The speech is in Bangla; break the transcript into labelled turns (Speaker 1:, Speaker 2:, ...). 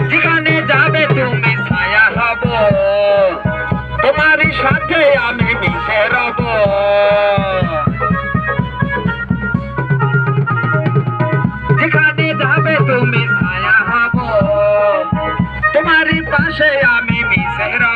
Speaker 1: যেখানে যাবে তুমি ছায়া হব, তোমারই সাথে আমি মিশে রব। যেখানে যাবে তুমি ছায়া হব, তোমারই পাশে আমি মিশে রব।